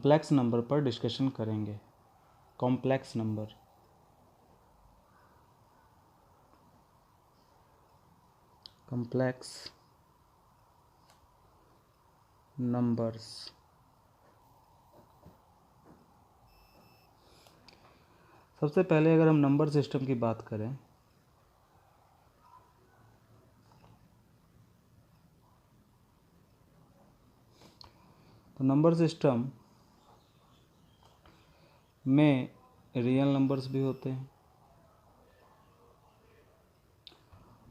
Complex number पर discussion करेंगे। Complex number, complex numbers. सबसे पहले अगर हम नंबर सिस्टम की बात करें तो नंबर सिस्टम में रियल नंबर्स भी होते हैं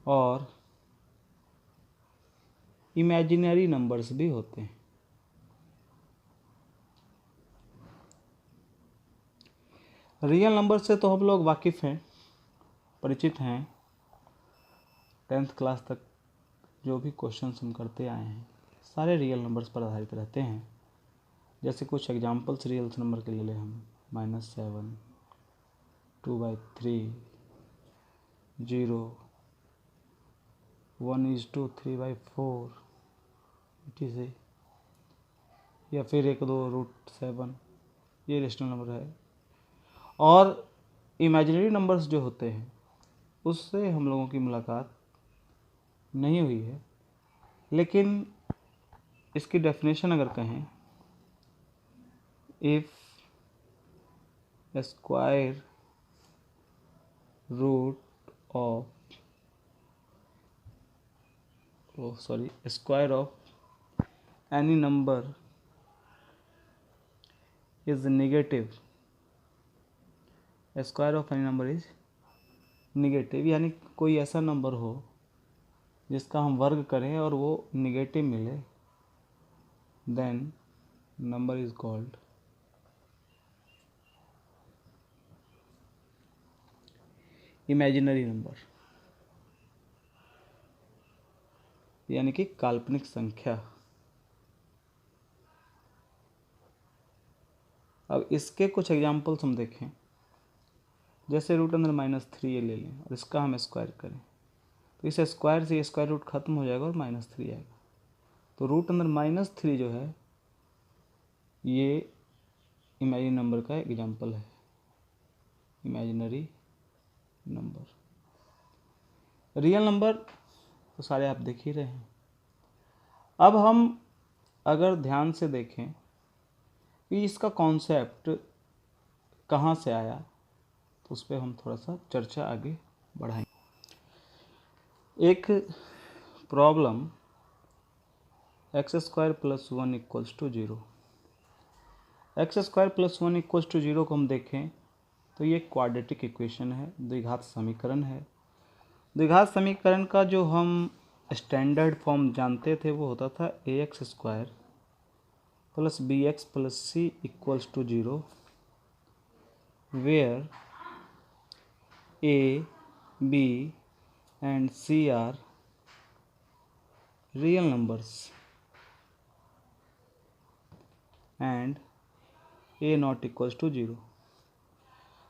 और इमेजिनरी नंबर्स भी होते हैं। रियल नंबर से तो हम लोग वाकिफ़ हैं, परिचित हैं। 10th क्लास तक जो भी क्वेश्चंस हम करते आए हैं सारे रियल नंबर्स पर आधारित रहते हैं। जैसे कुछ एग्जांपल्स रियल नंबर के ले लें हम, -7, 2/3, 0, 1:2, 3/4, etc. या फिर 1, 2, √7, ये रेशनल नंबर है। और इमेजिनरी नंबर्स जो होते हैं उससे हम लोगों की मुलाकात नहीं हुई है, लेकिन इसकी डेफिनेशन अगर कहें, if square root of square of any number is negative, square of any number is negative, यानी कोई ऐसा नंबर हो जिसका हम वर्ग करें और वो निगेटिव मिले, then number is called imaginary number, यानी कि काल्पनिक संख्या। अब इसके कुछ एग्जांपल्स हम देखें, जैसे √3 ये ले लें और इसका हम स्क्वायर करें तो इस स्क्वायर से स्क्वायर रूट खत्म हो जाएगा और -3 आएगा। तो √3 जो है ये इमेजिनरी नंबर का एग्जांपल है, इमेजिनरी नंबर। रियल नंबर तो सारे आप देख ही रहे हैं। अब हम अगर ध्यान से देखें कि इसका कॉन्सेप्ट कहाँ से आया तो उस पर हम थोड़ा सा चर्चा आगे बढ़ाएंगे। एक प्रॉब्लम x² + 1 = 0, x² + 1 = 0 को हम देखें तो ये क्वाड्रेटिक इक्वेशन है, द्विघात समीकरण है। द्विघात समीकरण का जो हम स्टैंडर्ड फॉर्म जानते थे वो होता था ax² + bx + c = 0, where a, b and c are real numbers and a not equals to 0।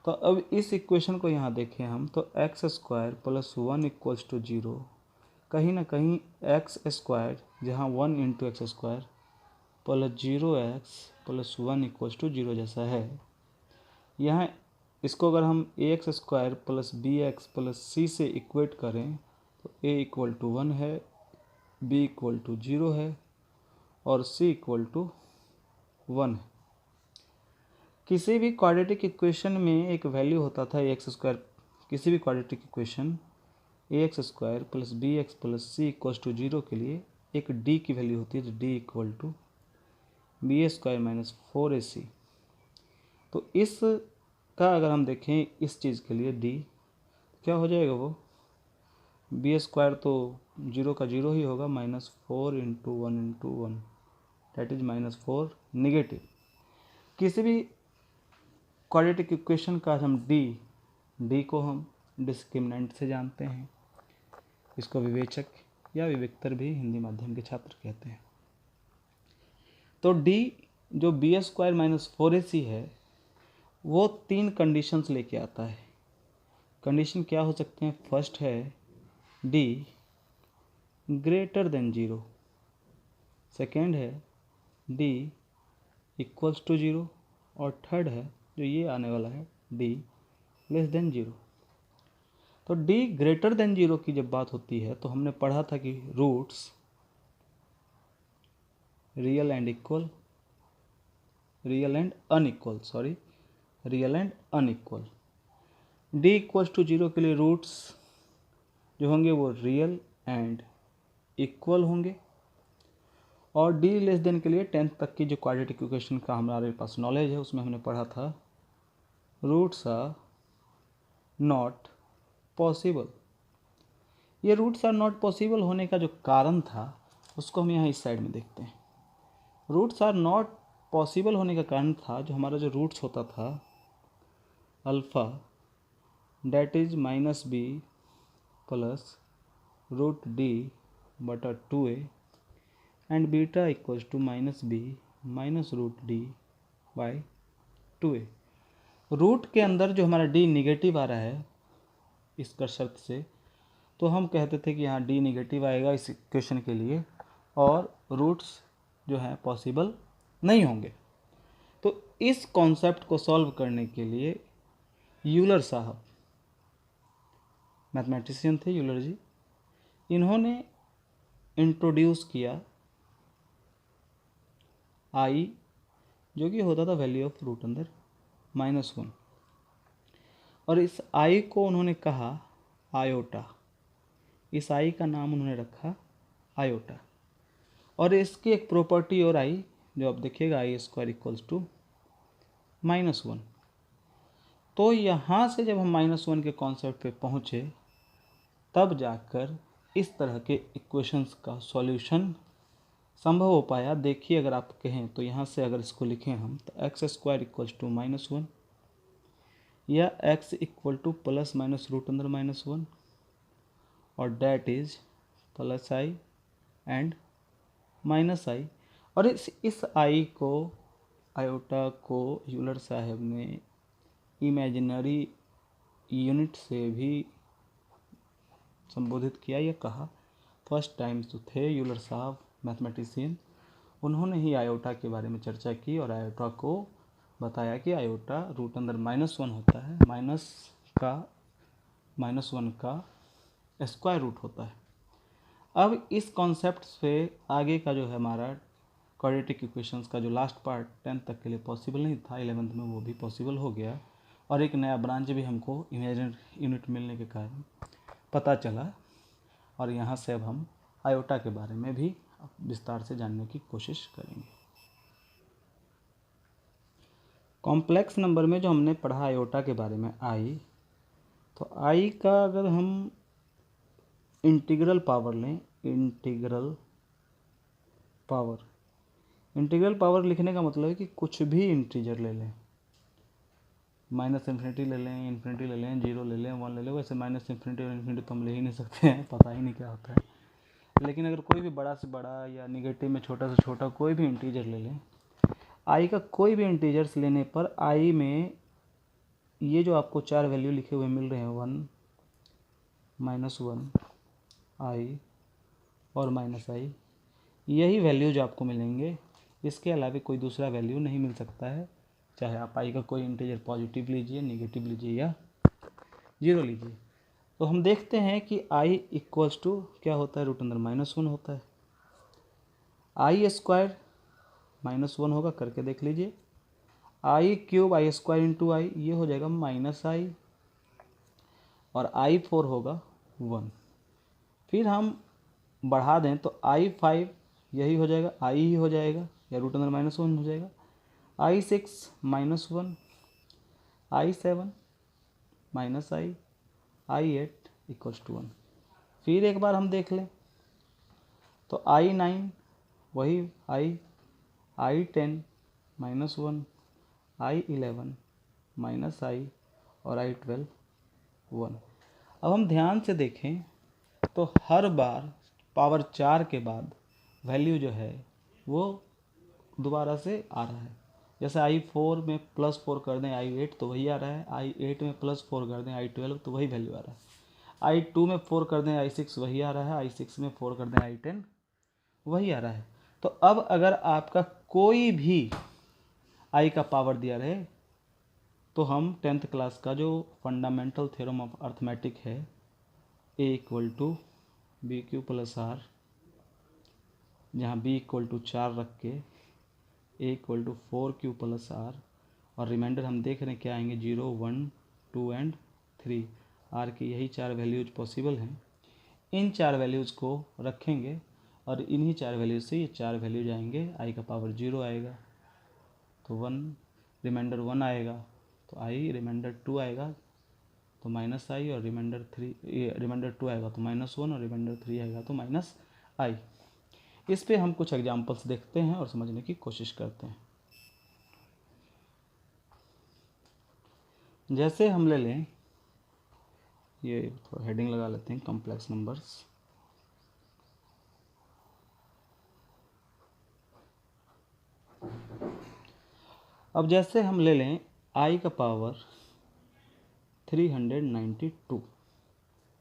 तो अब इस इक्वेशन को यहाँ देखें हम तो x² + 1 = 0, कहीं ना कहीं x² जहाँ 1 × x² + 0x + 1 = 0 जैसा है। यहाँ इसको अगर हम ax² + bx + c से इक्वेट करें तो a = 1 है, b = 0 है और c = 1 है। किसी भी क्वाड्रेटिक इक्वेशन में एक वैल्यू होता था ax², किसी भी quadratic equation ax² + bx + c = 0 के लिए एक d की वैल्यू होती है, तो d = b² - 4ac। तो इस का अगर हम देखें इस चीज़ के लिए d क्या हो जाएगा, वो b² तो 0 का 0 ही होगा, -4 × 1 × 1 दैट इज -4 नेगेटिव। किसी भी क्वाड्रेटिक इक्वेशन का हम d को हम डिस्क्रिमिनेंट से जानते हैं, इसको विवेचक या विवेक्तर भी हिंदी माध्यम के छात्र कहते हैं। तो d जो b² - 4ac है वो 3 कंडीशंस लेके आता है। कंडीशन क्या हो सकते हैं? फर्स्ट है d > 0, सेकेंड है d इक्वल्स टू 0 और थर्ड है जो ये आने वाला है d लेस देन 0। तो d ग्रेटर देन 0 की जब बात होती है तो हमने पढ़ा था कि roots real and unequal d equals to 0 के लिए रूट्स जो होंगे वो रियल एंड इक्वल होंगे, और d लेस देन के लिए 10th तक की जो क्वाड्रेटिक इक्वेशन का हमारे पास नॉलेज है उसमें हमने पढ़ा था रूट्स आर नॉट पॉसिबल। ये रूट्स आर नॉट पॉसिबल होने का जो कारण था उसको हम यहाँ इस साइड में देखते हैं। रूट्स आर नॉट पॉसिबल होने का कारण था जो हमारा जो रूट्स होता था alpha that is -b plus root d बटा 2a and beta equals to -b minus root d by 2a। Root के अंदर जो हमारा d निगेटिव आ रहा है इसका शर्त से, तो हम कहते थे कि यहाँ d निगेटिव आएगा इस इक्वेशन के लिए और रूट्स जो है पॉसिबल नहीं होंगे। तो इस कॉन्सेप्ट को सॉल्व करने के लिए यूलर साहब, मैथमेटिशियन थे यूलर जी, इन्होंने इंट्रोड्यूस किया आई जो कि होता था वैल्यू ऑफ रूट अंदर -1, और इस आई को उन्होंने कहा आयोटा। इस आई का नाम उन्होंने रखा आयोटा, और इसकी एक प्रॉपर्टी और आई जो आप देखिएगा आई स्क्वायर इक्वल्स टू -1। तो यहाँ से जब हम -1 के कॉन्सेप्ट पे पहुँचे तब जाकर इस तरह के इक्वेशंस का सॉल्यूशन संभव हो पाया। देखिए अगर आप कहें तो यहाँ से अगर इसको लिखें हम तो एक्स स्क्वायर इक्वल्स टू -1 या x equal to plus minus root अंदर -1 और that is plus i and minus i. और इस आई को आयोटा को यूलर साहब ने इमेजिनरी यूनिट से भी संबोधित किया या कहा। फर्स्ट टाइम जो थे यूलर साहब मैथमेटिशियन, उन्होंने ही आयोटा के बारे में चर्चा की और आयोटा को बताया कि आयोटा रूट अंदर -1 होता है, -1 का स्क्वायर रूट होता है। अब इस कॉन्सेप्ट से आगे का जो है हमारा क्वाड्रेटिक इक्वेशंस का जो लास्ट पार्ट 10th तक के लिए पॉसिबल नहीं था, 11th में वो भी पॉसिबल हो गया और एक नया ब्रांच भी हमको इमेजिनरी यूनिट मिलने के कारण पता चला। और यहाँ से अब हम आयोटा के बारे में भी विस्तार से जानने की कोशिश करेंगे। कॉम्प्लेक्स नंबर में जो हमने पढ़ा आयोटा के बारे में आई, तो आई का अगर हम इंटीग्रल पावर लें, इंटीग्रल पावर लिखने का मतलब है कि कुछ भी इंटीजर ले लें, -∞ ले लें, इन्फिनिटी ले लें, 0 ले लें, 1 ले लें। वैसे -∞ और इन्फिनिटी तो हम ले ही नहीं सकते हैं, पता ही नहीं क्या होता है। लेकिन अगर कोई भी बड़ा से बड़ा या निगेटिव में छोटा से छोटा कोई भी इंटीजर ले लें, आई का कोई भी इंटीजर्स लेने पर आई में ये जो आपको 4 वैल्यू लिखे हुए मिल रहे हैं 1 -1 आई और -i, यही वैल्यू जो आपको मिलेंगे, इसके अलावा कोई दूसरा वैल्यू नहीं मिल सकता है। चाहे आप आई का कोई इंटीजर पॉजिटिव लीजिए, नेगेटिव लीजिए या 0 लीजिए। तो हम देखते हैं कि i इक्वल्स टू क्या होता है, रूट अंदर -1 होता है। आई स्क्वायर -1 होगा, करके देख लीजिए। आई क्यूब आई स्क्वायर इंटू आई, ये हो जाएगा -i, और i4 होगा 1। फिर हम बढ़ा दें तो i5 यही हो जाएगा, i ही हो जाएगा या रूट अंदर -1 हो जाएगा। i6 -1, i7 -i, i8 equals to 1। फिर एक बार हम देख लें तो i9 वही i10 -1, i11 -i और i12 1। अब हम ध्यान से देखें तो हर बार पावर 4 के बाद वैल्यू जो है वो दोबारा से आ रहा है। जैसे i4 में +4 कर दें i8 तो वही आ रहा है, i8 में +4 कर दें i12 तो वही वैल्यू आ रहा है, i2 में 4 कर दें i6 वही आ रहा है, i6 में 4 कर दें i10 वही आ रहा है। तो अब अगर आपका कोई भी आई का पावर दिया रहे, तो हम 10th क्लास का जो फंडामेंटल थ्योरम ऑफ अर्थमेटिक है, a equal to b q plus r, जहाँ बी इक्वल टू 4 रख के a equal to 4 q plus r, और रिमाइंडर हम देख रहे हैं क्या आएंगे 0 1 2 एंड 3। आर की यही 4 वैल्यूज पॉसिबल हैं। इन 4 वैल्यूज़ को रखेंगे और इन्हीं 4 वैल्यूज से ये 4 वैल्यूज आएंगे। आई का पावर 0 आएगा तो 1, रिमाइंडर 1 आएगा तो आई, रिमाइंडर 2 आएगा तो माइनस आई, और रिमाइंडर 2 आएगा तो -1, और रिमाइंडर 3 आएगा तो माइनस आई। इस पे हम कुछ एग्जांपल्स देखते हैं और समझने की कोशिश करते हैं। जैसे हम ले लें, ये थोड़ा हेडिंग लगा लेते हैं, कॉम्प्लेक्स नंबर्स। अब जैसे हम ले लें आई का पावर 392,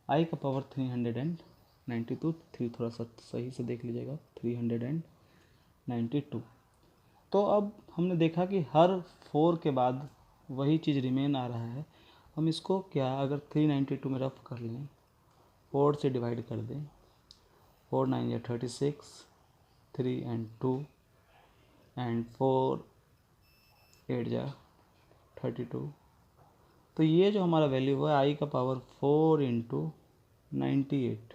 आई का पावर 392, 3 थोड़ा सा सही से देख लीजिएगा, 392। तो अब हमने देखा कि हर 4 के बाद वही चीज़ रिमेन आ रहा है। हम इसको क्या, अगर 392 में रफ कर लें, 4 से डिवाइड कर दें, 4 9 या 36, 3 एंड 2 एंड 4 8 जा 32। तो ये जो हमारा वैल्यू है आई का power 4 into 98,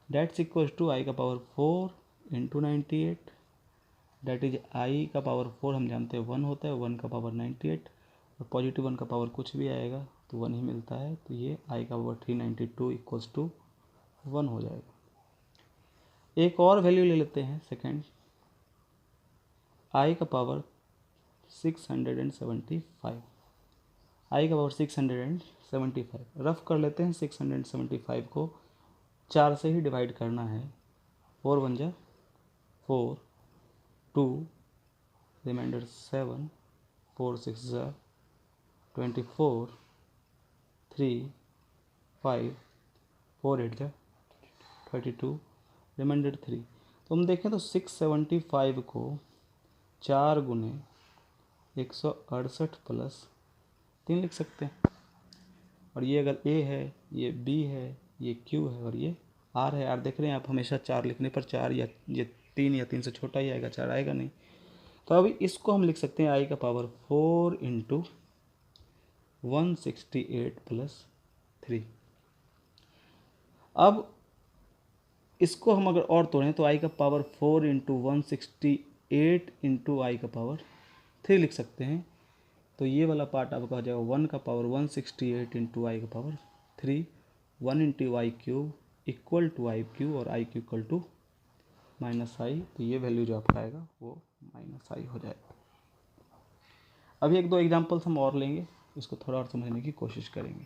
that's equal to i का power 4 into 98, that is i का पावर 4 हम जानते हैं 1 होता है, 1 का पावर 98, और पॉजिटिव 1 का पावर कुछ भी आएगा तो 1 ही मिलता है। तो ये आई का पावर 392 इक्वल्स टू 1 हो जाएगा। एक और वैल्यू ले लेते हैं सेकेंड, आई का पावर 675, आई का पावर 675 रफ कर लेते हैं। 675 को 4 से ही डिवाइड करना है, 4 1 जा 4, 2 रिमाइंडर 7, 4 6 जा 24, 3 5, 4 8 जा 32, रिमाइंडर 3। तो हम देखें तो 675 को 4 गुने 168 प्लस 3 लिख सकते हैं। और ये अगर ए है, ये बी है, ये क्यू है और ये आर है। आर देख रहे हैं आप, हमेशा 4 लिखने पर 4 या ये 3 या 3 से छोटा ही आएगा, 4 आएगा नहीं। तो अभी इसको हम लिख सकते हैं आई का पावर 4 इंटू 168 प्लस 3। अब इसको हम अगर और तोड़ें तो आई का पावर 4 इंटू 168 इंटू आई का पावर 3 लिख सकते हैं। तो ये वाला पार्ट आपका हो जाएगा 1 का पावर 168 इंटू आई का power 3, 1 into i cube equal to i cube, और i cube equal to minus i. तो ये वैल्यू जो आपका आएगा वो माइनस आई हो जाएगा। अभी 1 2 एग्जांपल्स हम और लेंगे, इसको थोड़ा और समझने की कोशिश करेंगे।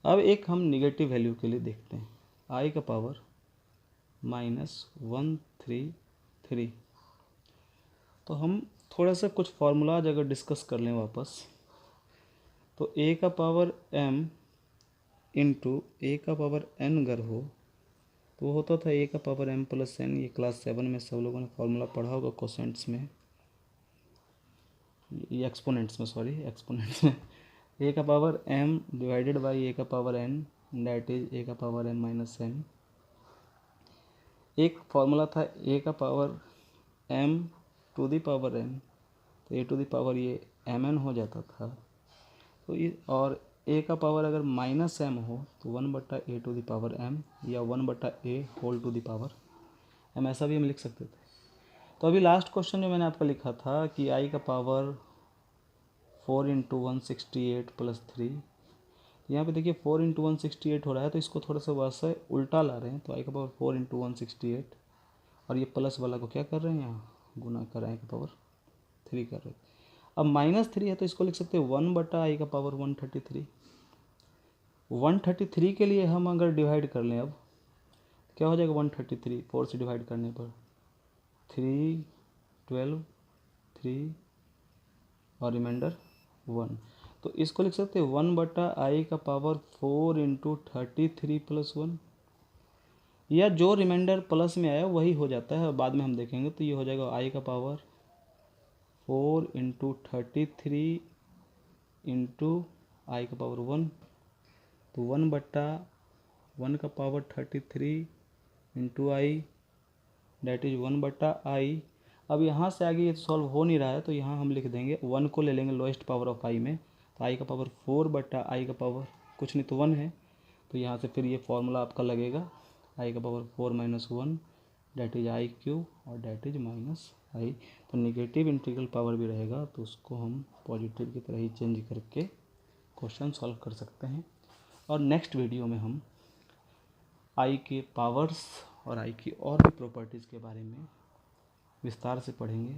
अब एक हम निगेटिव वैल्यू के लिए देखते हैं, आई का पावर -133। तो हम थोड़ा सा कुछ फार्मूलाज अगर डिस्कस कर लें वापस, तो ए का पावर m इंटू ए का पावर n अगर हो तो होता था ए का पावर m प्लस n। ये क्लास 7 में सब लोगों ने फार्मूला पढ़ा होगा क्वोशेंट्स में, ये एक्सपोनेंट्स में, सॉरी एक्सपोनेंट्स में। ए का power m divided by a का power n, that is a का पावर m माइनस n। एक फार्मूला था ए का power m to the power n, तो ए टू दी पावर ये mn हो जाता था। तो ये, और ए का पावर अगर माइनस m हो तो 1/a to the power m, या 1/a whole to the power m, ऐसा भी हम लिख सकते थे। तो अभी लास्ट क्वेश्चन जो मैंने आपका लिखा था कि आई का पावर 4 इंटू 168 प्लस 3, यहाँ पे देखिए 4 इंटू 168 हो रहा है, तो इसको थोड़ा सा वैसे उल्टा ला रहे हैं। तो आई का पावर 4 इंटू 168, और ये प्लस वाला को क्या कर रहे हैं, यहाँ गुना कर आई का पावर 3 कर रहे हैं। अब -3 है तो इसको लिख सकते हैं 1/आई का पावर 133। 133 के लिए हम अगर डिवाइड कर लें, अब क्या हो जाएगा 133 4 से डिवाइड करने पर 3 12 3 और रिमाइंडर 1। तो इसको लिख सकते हैं 1/आई का पावर 4 इंटू 33 प्लस 1। या जो रिमाइंडर प्लस में आया वही हो जाता है, बाद में हम देखेंगे। तो ये हो जाएगा आई का पावर 4 इंटू 33 इंटू आई का पावर 1, तो 1/1 का power 33 into i, that is 1/i। अब यहाँ से आगे ये सॉल्व हो नहीं रहा है, तो यहाँ हम लिख देंगे 1 को ले लेंगे लोएस्ट पावर ऑफ आई में, तो आई का पावर 4/i का पावर कुछ नहीं तो 1 है। तो यहाँ से फिर ये फॉर्मूला आपका लगेगा आई का power 4 - 1 that is i cube और डेट इज -i। तो निगेटिव इंटीग्रल पावर भी रहेगा, तो उसको हम पॉजिटिव की तरह ही चेंज करके क्वेश्चन सॉल्व कर सकते हैं। और नेक्स्ट वीडियो में हम आई के पावर्स और आई की और भी प्रॉपर्टीज़ के बारे में विस्तार से पढ़ेंगे।